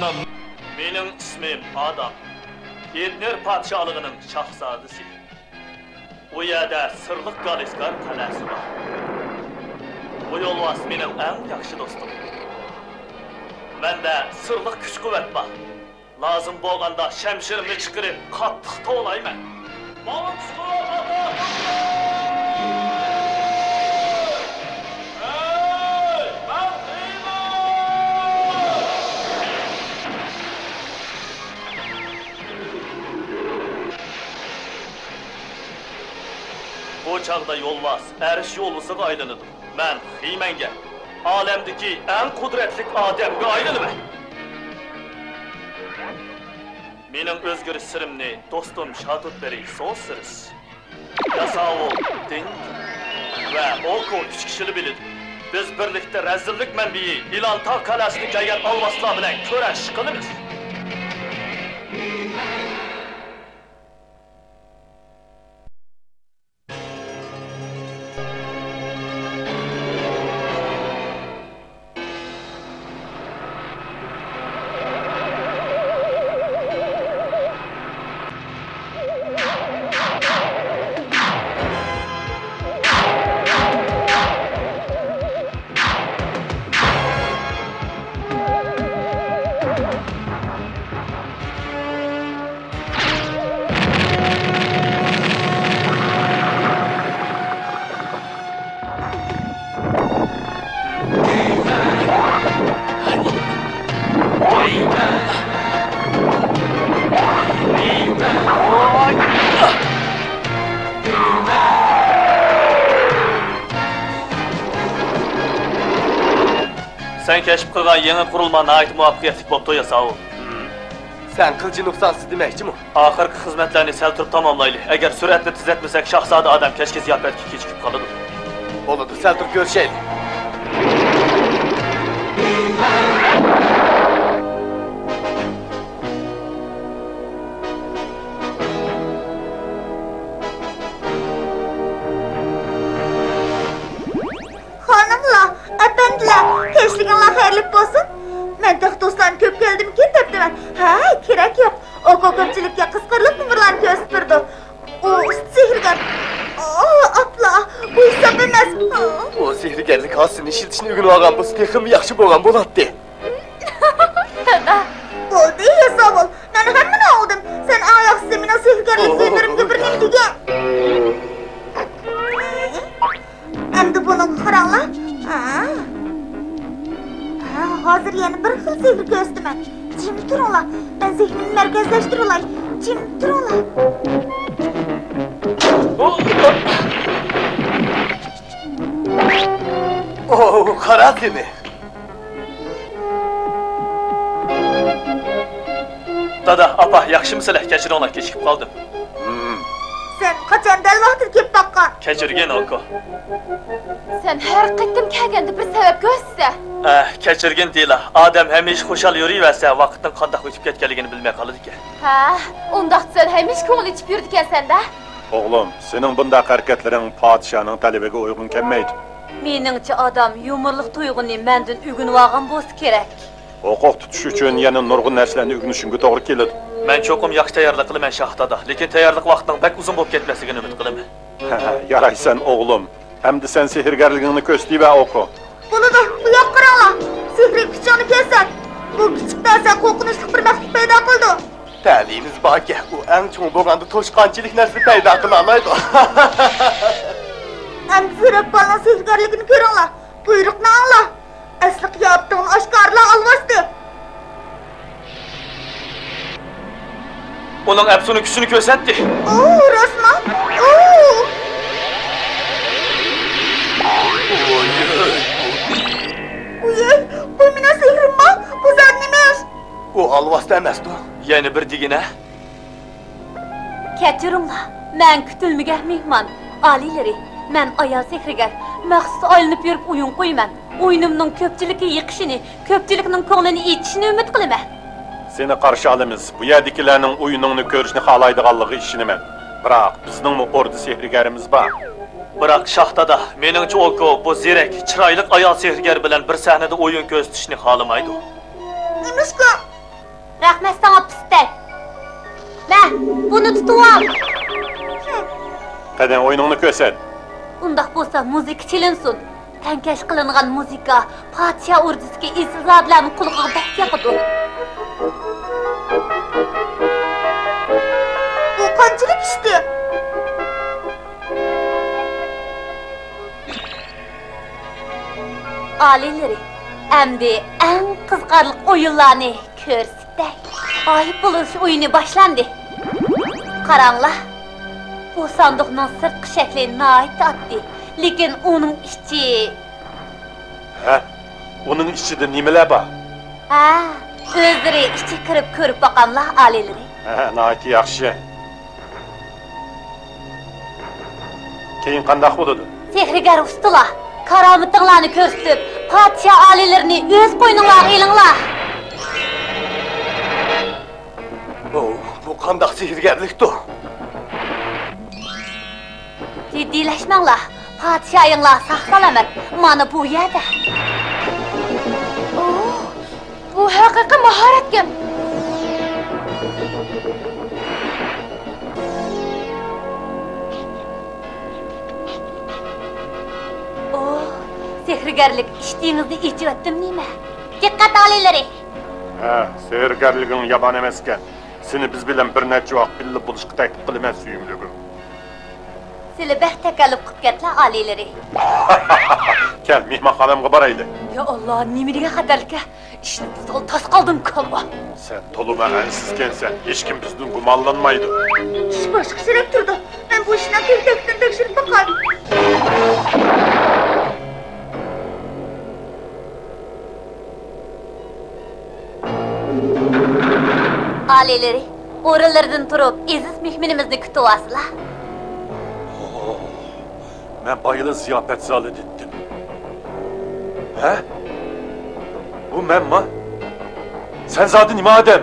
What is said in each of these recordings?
Mənim ismim Adam. Edner padşahlığının şahzadesi. O yerdə sırlıq Qaliskar qələsi var. Bu yolvas mənim ən yaxşı dostum. Məndə sırlıq güc-qüvvət var. Lazım bolğanda şəmşirimi çıxırıb qatlıqda olayım mən. Malım Bu çağda yolvas, əriş yollusu qaylanıdır. Mən Xiymenge, aləmdəki ən qudretlik Adem'e ayrılım. Benim özgür sırımni dostum Şadutberi soğusuruz. Yasavul, Ding ve Oko 3 kişili bilir. Biz birlikte rezillik mənbiyi İlantağ kalesini gələn alvaslar bilen köreş kılırız. Sen keşif kılgan yeni kurulma nait muvaffakiyetlik boptu Yasavul. Sen kılıcı noksansız demekçi mi? Ahırkı hizmetlerini sel turup tamamlaylı. Eğer süratle tüzetmesek Şahzade Adem keşke ziyafet kiki çıkıp kalıdır. Oludu, sel turup görüşelim. Hanımla, efendiler, keşliğinle hayırlı olsun. Ben de dostlarım köp geldim ki tepti ben. Ha, gerek yok. O köpçülükle kıskırlık numaralarını gösterdi. O sihirgen. Atla, bu hesap emez. O sihirgerlik hasını işiltişini ugunu ağam bu stekimi yakşı boğan bolattı. Oldu ya sağ ol. Ben hemen aldım. Sen ayak semine sihirgerlik duydurum gübürünün diye. Hem de bunun karanla. Hazır yeni bir hıl sihir göstüm ben. Cim dur ola. Ben zihnimi merkezleştir olay. Cim dur ola. Kara seni. Dada, apa, yakşı mısın? Keçir ona keçikip kaldım. Sen kaçan del vaxtır kep bakkan? Keçirgen Oko. Sen her qıtdım kelgende bir sebep gösterse. Keçirgen değil ha. Adem hemiş hoşal yürüyverse vakitin kandak ötüp ketkeligini bilmeye kalıdı ki. Ha, ondaq sen hemiş ko'ngil içip yürüdüken sende. Oğlum, senin bundaq hareketlerin padişahının talebege uygun kelmeydi. Meningçe adam yumurluq tuyg'uni menden ügünüp algan bolsa kerak. Oqoq tutuş üçün yana nurgun narsalarni ügünüşüngə to'g'ri keladi. Men çokum yaxşı tayyorlik qilman Şahtada, lekin tayyorlik vaqtining bak uzun bo'lib ketmasligini umid qilaman. Yaraysan oğlum. Hamda sen sehirgarligingni ko'rsatib va o'qi. Buludu, bu yoq qaranglar. Sihri kuchini kesat. Bu kichikdan sen qo'rqinchli bir maxluq paydo qildi. Ta'limiz borki, u eng cho'ng bo'lganda to'shqanchilik narsa paydo qila olmaydi. Endi zirek bolan sihirgarligini ko'ringlar. Buyruqni angla. Asli qiyobdan oshkorla olmasdi. Onun Epson'un gücünü gösterdi. Rasman. Uy, bu mine sihrim mi? Bu zat nemiş? O alvasta emasdi. Yeni bir digine. Ketirimla, men kütülmüge mehman. Alileri, men ayal sehrigar. Məxsus aylanıp yürüp oyun qoyman. Oyunumның köpçülükü yıkışını, köpçülüknің ko'nglini yetishini ümid qilaman. Seni qarşı alamiz. Bu yerdekilarning o'yiningni ko'rishni xohlaydiganligi ishinaman. Biroq bizning orda sehrigarimiz bor. Biroq Şahtada meningcha Oko bu zirek, chiroyli ayol sehrgar bilan bir sahnada o'yin ko'rsatishni xohlamaydi. Nimishqa? Rahmet sana pistek. Ben bunu tutuvam. Qani o'yiningni ko'rsan. Undaq bo'lsa muzika chilinsin. Tankash qilingan muzika podsho ordisiga izlodlarning qulog'iga bak yoqadi. Bu qanchalik ishdi? Alileri, endi eng qiziqarli o'yinlarni ko'rsatdik. Ayıp buluş oyunu başlandı. Qaranglar. Bu sandıqning sirtqi shakli nihoyat oddiy, lekin uning ichi Ha? Uning ichida nimalar bor? ha, o'zlari ichi kirib ko'rib boqamlar alileri. Ha, nihoyat yaxshi. Keyin qanday bo'ladi? Sehrigar ustalar, karomatinglarni ko'rsatib, podsho alilerini o'z qo'yninglarga ilinglar. Bu qandaq sehrgarlikdir? Jiddiylashmanglar. Podshoyinglar sog'-salomat mana bu yerda. Bu haqiqiy mahoratkim. Sehrgarlik ishtingizni ichyaptim nima? Diqqat olinglar. Ha, sehrgarliging yomon emas ekan. Seni biz bilan bir necha vaqt birga bo'lishga taklif qilaman suyimligim. Sizlar bir takalluf qilib ketlar olinglar. Kel, mehmonxonamga boraylik. Ya Allah, nimaga xatarlikka? Ishni buzib tas qoldim qalba. Sen to'luma ansizkensen, hech kim bizdan gumonlanmaydi. Ish boshqacharoq turdi. Men bu ishni tektakdan tekshirib boqay. Alileri, o'rinlardan turib, aziz mehmonimizni kutyapsizlar. Men bayılı ziyafet zali etdim. He? Bu menma? Sen zaten nima adam?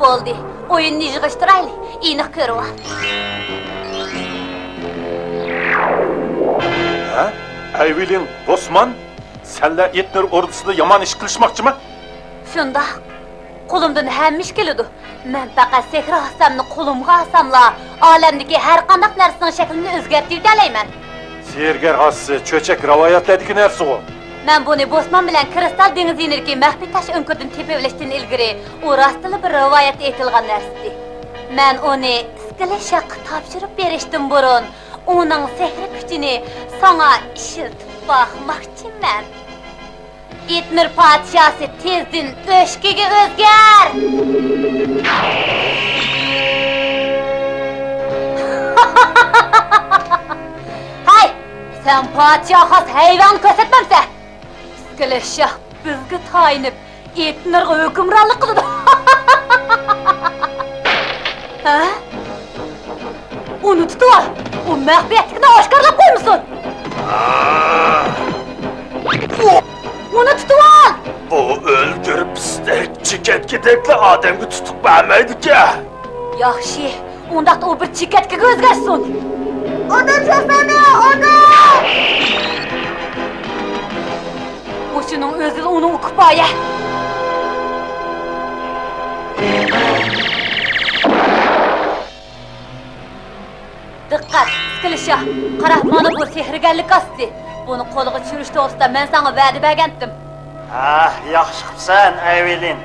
Bo'ldi. O'yinni yig'ishtiraylik. Aniq ko'ryapman. Ha? Ayvilin Bosman, senler Etner ordusida yomon ish qilishmoqchimi? Shunda qo'limdan hamma ish keladi. Men faqat sehr hasamni qo'limga olsamla, olamdagi har qanday narsaning shaklini o'zgartirib olayman. Sehrgar hossi cho'chak rivoyatlardagi narsa u. Men buni Bosman bilan Kristal dengiziniki maxfiy tash o'nkirdan tepavlashdan ilgari u rostli bir rivoyat aytilgan narsa. Men uni Skileshaqqa topshirib berishdan burun uning sehr kuchini sana ishiltib boqmoqchiman. Etner podshosi tezdan o'shkiga o'zgar. Hay, sen podsho xos hayvon ko'rsatmamsan. Skileshaq bizga tayinib Etnerga hukmronlik qiladi. Ha? Uni tutib ol. U maxfiyatlikni oshkorlab qo'ymasin. Uni tutib ol. Bu o'ldirib pistek chikatgidekli odamga tutib bermaydi-ku. Yaxshi, undaqda u bir chikatkaga o'zgarsin. Odam shahzona, odam! O'shining o'zi uning kifoya. Diqqat, Skileshaq, qara, mana bu sehrgarlik osti. Buni qo'lga tushirish to'g'risida men senga va'da bergandim. Ah, yaxshi qilibsan, Ayvelin.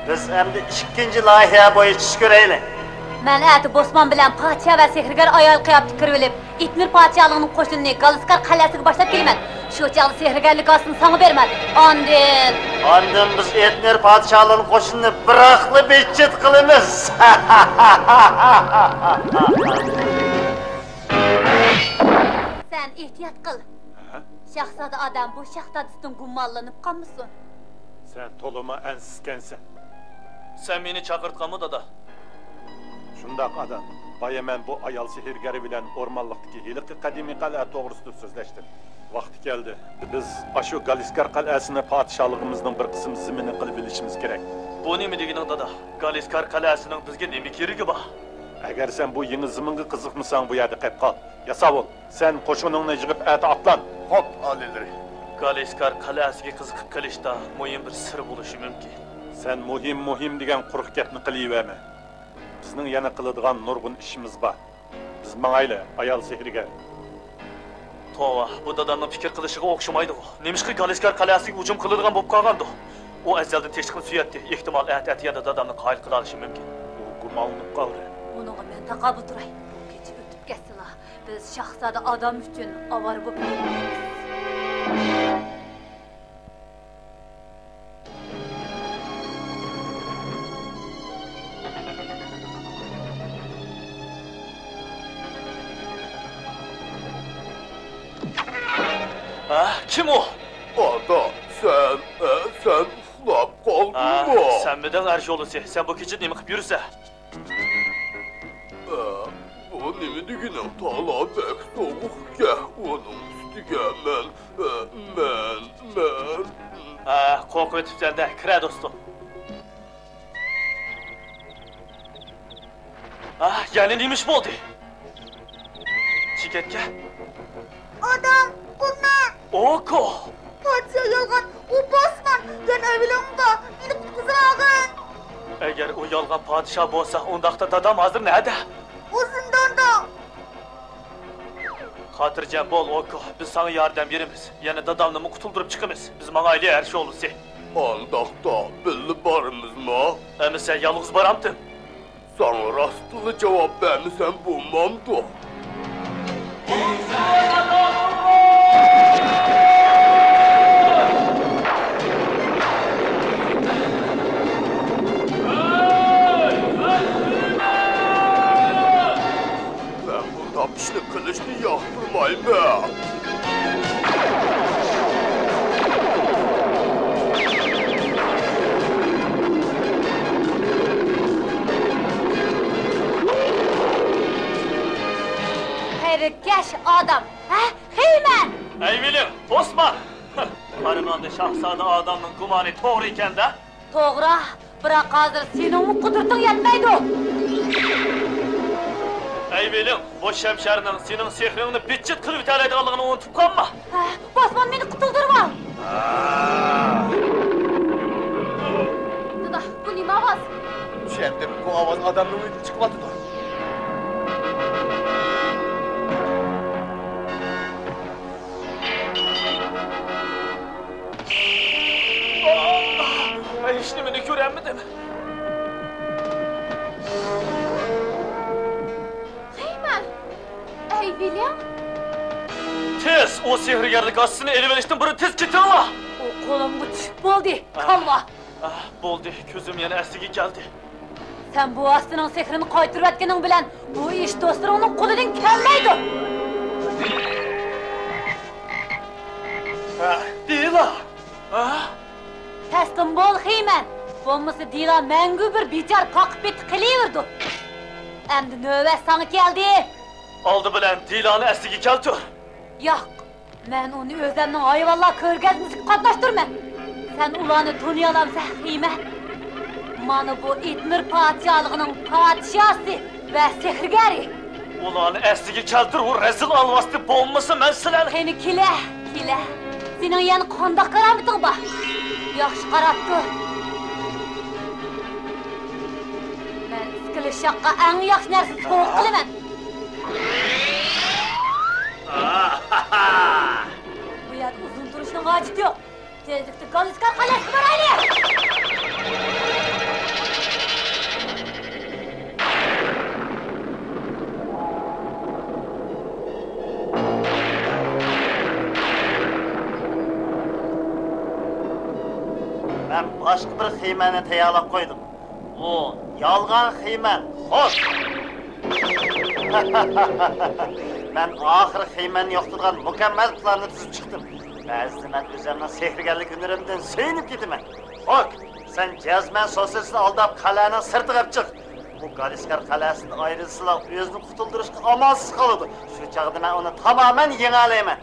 Biz endi ikkinchi loyiha bo'yicha ish ko'raylik. Men ati Bosman bilan podsho va sehrgar ayol qiyofada kirib olib, Etner podsholig'ining qo'shinini Galiskar qal'asiga boshlab kelaman. Shu chog'da sehrgarlik ostini senga berman. Ondan biz Etner podsholig'ining qo'shinini biroqli bechit qilamiz. Sen ehtiyot qil. Shahzoda odam bu shahzodasidan gumonlanib qolmasin. Sen to'luma ansizkensen. Sen meni chaqirtqanmi dada? Shundoq adam. Baya men bu ayol sehrgari bilan o'rmonlikdagi hiliqi qadimiy qal'a to'g'risida so'zlashdim. Vaqti keldi. Biz ashu Galiskar qal'asini podsholigimizning bir qism zimini qilib bilishimiz kerak. Bu nima deganing dada? Galiskar qal'asining bizga nima keragi bor? Agar sen bu yeni ziminga qiziqmasang bu yerda qolib qol. Yasavul, sen qo'shiningni yig'ib ati atlan. Hop, alileri. Galiskar qal'asiga qiziqib qolishda muhim bir sir bo'lishi mumkin. Sen muhim degan quruq gapni qilaverma. Bizning yana qiladigan nurg'un ishimiz bor. Biz mangayli ayol sehrigar. Tova, bu dadamning fikr qilishiga o'xshamaydi u. Nemishqa Galiskar qalasiga hujum qiladigan bo'lib qolgandi. U azaldan teshqin suyatdi. Ehtimol yana dadamni qoyil qila olishi mumkin. U gumonlanib qoldi. Buningga men taqabul turay. Kecha o'tib ketsinlar. Biz shahzoda odam uchun avvar bo'lib yuribmiz. Kim o? Adam, sen uxlab qoldingmi? Sen midan Erjolusi? Sen bu kecha nima qilib yursa? Bu nima degani? Tala bek sovuqga, onun ustiga men. Qo'rqib o'tibsan-da, kira do'stim. Yani neymiş bo'ldi? Chiketga? Adam, bu men. Oko! Podsho yolg'on, u bosman. Yana evlimda, meni qutqizag'in. Eğer o yolg'on podsho bo'lsa, undaqda dadam hozir nerede? U zindonda. Xotirjam bo'l, Oko. Biz sana yordam beramiz. Yana dadamni qutuldirib chiqamiz. Biz mangayli her şey olursa. Andaqda bilib borimizmi? Endi sen yolg'iz boramdin. Sana rastlı cevap vermesen bulmamdı. Ben bu tapışlı kılıçlı yaktırmayayım be. Herkeş adam. Heymen! Ey William, Osman! Qarıqandı şahzadə adamın gumanı doğru ikən də? Doğru, bırak hazır senin kudurtun yetmeydi o. Ey William, bu şemşərinin senin sehrini bitçit qılıb itələydiğini unutub qalma. Basman beni kutuldurma. Dada, bu neymi avaz? Şimdi bu avaz adamın uydu çıkmadı da. Hiç nimini görənmidim. Heymen! Ey William! Tez, o sehrigarlık aslını ele veriştin, bunu tez getirin la! O kolumgu düşüp oldu, kalma! Boldu, közüm yana əsigi geldi. Sen bu aslının sehrini qaytırıp etkinin bilen bu iş dostlarının kolunun kelmeydi! Değil la! Teslim bol Heymen! Olması Dila məngü bir bicar kakıp et kılıverdi. Endi nöbet sana geldi. Aldı bilen Dila'nı əsigi geldi. Yok, ben onu özlemden hayvallah körgezmesi katlaştırma. Sen ulanı tanıyalamsa Heymen. Mana bu İtmir padişahlığının padişahı ve sehirgeri. Ulanı əsigi geldi, o rezil alvastı boğulması mən silən. Seni kile. Senin yanı kondak karamıdın bak. Yaxşı qarattı. Ben iskili şaqqa en yaxşı nersi soğuk kılımen. Bu yer uzun duruşun acıtı yok. Tezlikte Galiskar kalesi var Ali. Ben başka bir Heymen'i teyalap koydum. O yalgan Heymen, hoş! Ben ahir Heymen'i yokturgan mükemmel planını tüzüp çıktım. Bazı ben üzerine sehrigerlik hünürümden söyünüp gidimen. Bak, sen cezmen sosyalistini aldap kalenin sırtıqıp çık. Bu Galiskar kalesinin ayrılsıyla özünü kutulduruşka amansız kalıdı. Şu çağda ben onu tamamen yenaleymen.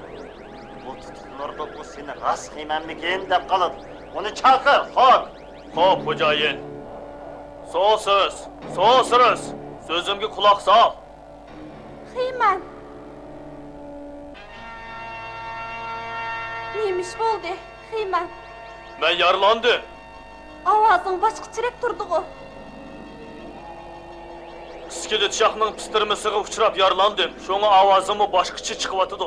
Bu tutuklarda bu seni rast Heymen mi giyin dep kalıdı. Onu çakır, hop! Hop hocayın. Soğusuz, soğusuruz. Sözümge kulak sal. Heymen. Neymiş oldu Heymen? Ben yaralandım. Ovozing boshqacharoq turdi-ku. İskelet şahının pistirmesiga uçrab yaralandım. Şoňa awazymı başqaça çykypatdy.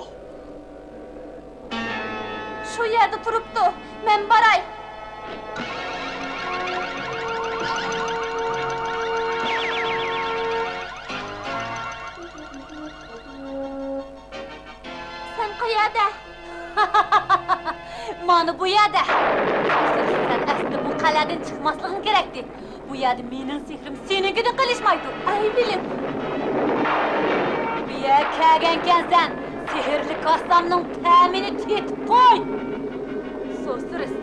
Şu yerda turibdi. Men baray. Sen qayerda? Mana bu yerda. Sen asli bu qal'adan chiqmasliging kerakdi. Bu yerda mening sehrim senikidan qilishmaydi. Ay bilim. Bu yerga kelgankansan, sehrli qasamning ta'mini tetib qo'y. So'siriz.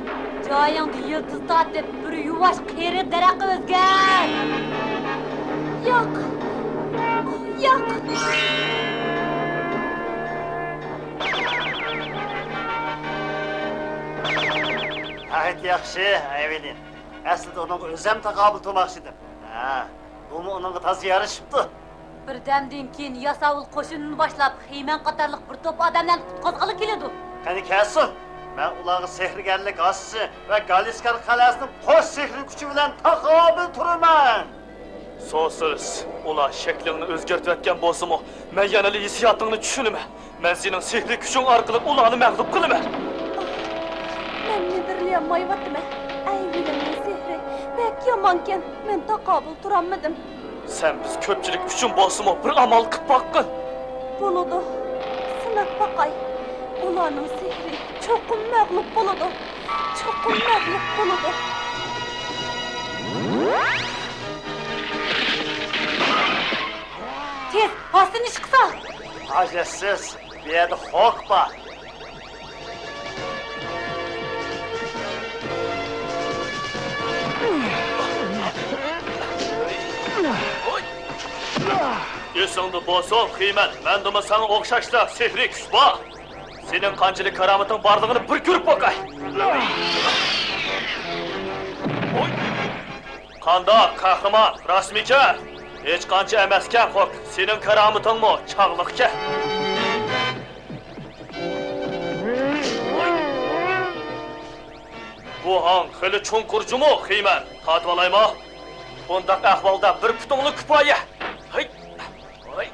Joyingda yıldız tatib bir yuvosh qeri daraxt o'zgar. Yo'q. Yo'q. Gayet yaxshi, Evelin. Aslida onun özüm taqabul turmoqchi edim. Ha, bu onunga toza yarashibdi. Birdamdan keyin yasovul qo'shinini boshlab, Xiyman qatorliq bir to'p odamdan qutqazg'ili keladi. Qani kelsin. Men ularga sehrgarlik asisi va Galiskar qal'asining qo'sh sehri kuchi bilan taqabul turaman. So'siz, ular shaklingni o'zgartirayotgan bo'lsa-mu, men yana hissiyotingni tushunaman. Men sening sehri kuching orqali ularni mag'lub qilaman. Men nedirlayolmayaptimi? Ay bilimning sehri bek yomonken men taqabul turolmadim. Sen biz ko'pchilik uchun bo'lsa-mu bir amal qilib boqqin. Bo'ladi. Sinab boqay. Ularning sehri cho'qim mag'lub bo'ladi. Cho'qim mag'lub bo'ladi. Tez, ostini chiqsa. Ajatsiz, bu yerda hok bor. Esingda bo'lsin, Xiyman, mendimi sana o'xshashda sehri kuch bor. Sening qanchalik karomating borligini bir ko'rib boqay. Qandoq qahramon, rasmika? Hech qancha emaskan, xo'p, sening karomatingmi chog'liqcha? Bu hang xili cho'nqurjimi, Xiyman? Tatib olaymi? Bundaq ahvolda bir putingni kifoya. Hay. Hay.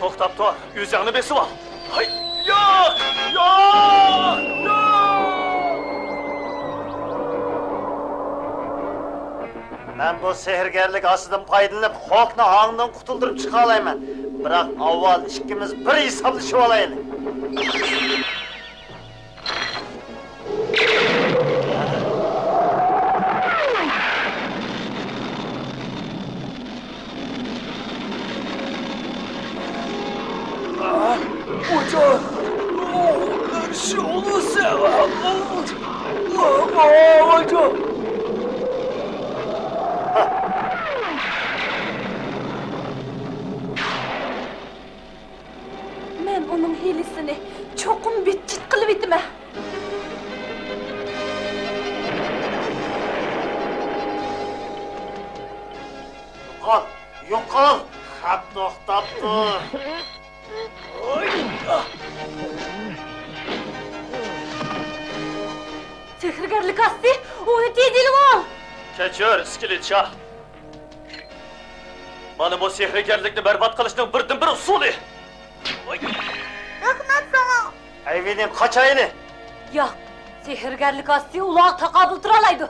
To'xtab tur, o'zingni besib ol. Hay. Yo'q! Yo'q! Men bu sehrgarlik ostidan foydalanib, xalqni hangdan qutuldirib chiqa olayman. Biroq avval ikkimiz bir hisoblashib olaylik. Hocam! Her şey olursa... Hocam! Men onun hilisini cho'qim bitchit qilib etaman. Yo'qol! Xat to'xtab tur. Sehrgarlik asti, uni tez ilib ol. Kechir, iskelet shah. Mana bu sehrgarlikni barbod qilishning birdan-bir usuli. Rahmat sana. Evelin qochayli. Yo'q, sehrgarlik asti uloq taqabul tura oladi.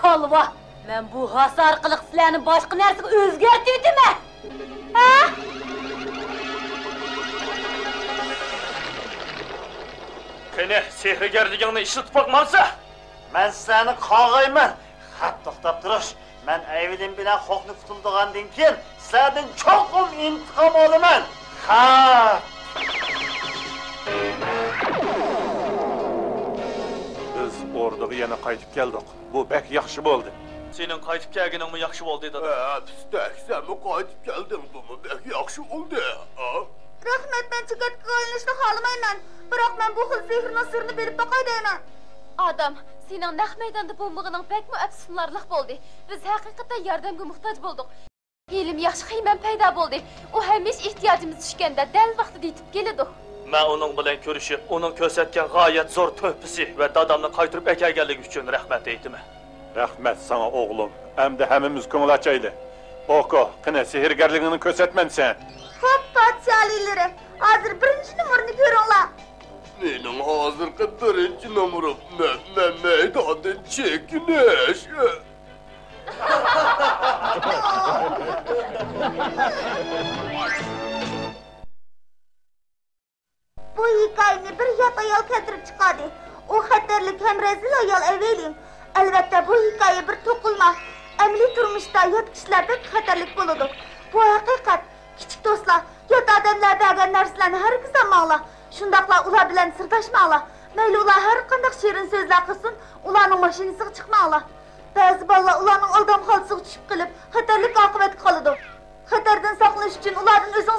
Kolva, men bu has orqali sizlarni boshqa narsaga o'zgartib etaman. Ha? Qani, sehrgarligingni ishlatib boqmamsa? Men seni qog'ayman. Xat to'xtab turish. Men Evelin bilan xalqni qutuldirgandan keyin sizlardan cho'qim intiqom olaman. Xat. Biz orduga yana qaytib keldik. Bu bek yaxshi bo'ldi. Sening qaytib kelganingmi yaxshi bo'ldi dedi. Pistak, sen mi qaytib keldin? Bu mu bek yaxshi oldu? Rahmat, men chigirtka olinishni xohlamayman. Biroq men bu xil sehrning sirini bilib boqay deyman. Adam, sening naq maydonda bo'lmag'ing bekmi afsuslanarli bo'ldi. Biz haqiqatan yordamga muhtoj bo'ldik. Elim yaxshi Xiyman paydo bo'ldi. U hamish ehtiyojimiz tushganda dal vaqtida yetib keladi. Men onun bilan ko'rishib, uning ko'rsatgan g'oyat zo'r to'hfasi va dadamni qaytirib akaganligi uchun rahmat aytaman. Rahmat sana oğlum. Hem de hemimiz ko'ngil açaylı. Oku, qine sehrgarligini ko'rsatman sen. Xo'p, podshohliklarim, hozir birinchi numarni ko'ringlar. Mening hozirgi birinchi nomerim maydondan chekinish. Bu hikoyani bir yot ayol keltirib chiqadi. U xatarlik ham rezil ayol eveling. Albatta bu hikoya bir to'qilma. Amaliy turmushda yot kishilardek xatarlik bo'ladi. Bu haqiqat. Kichik do'stlar, yot odamlar degan narsalarni hargiz olmanglar. Shundaqla ular bilan sirdashmanglar. Mayli ular har qanday shirin so'zlar qilsin, ularning mashinasiga chiqmanglar. Ba'zi bolalar ularning oldam holsiga tushib qilib, xatarlik oqibatga qoladi. Xatardan saqlanish uchun ulardan o'z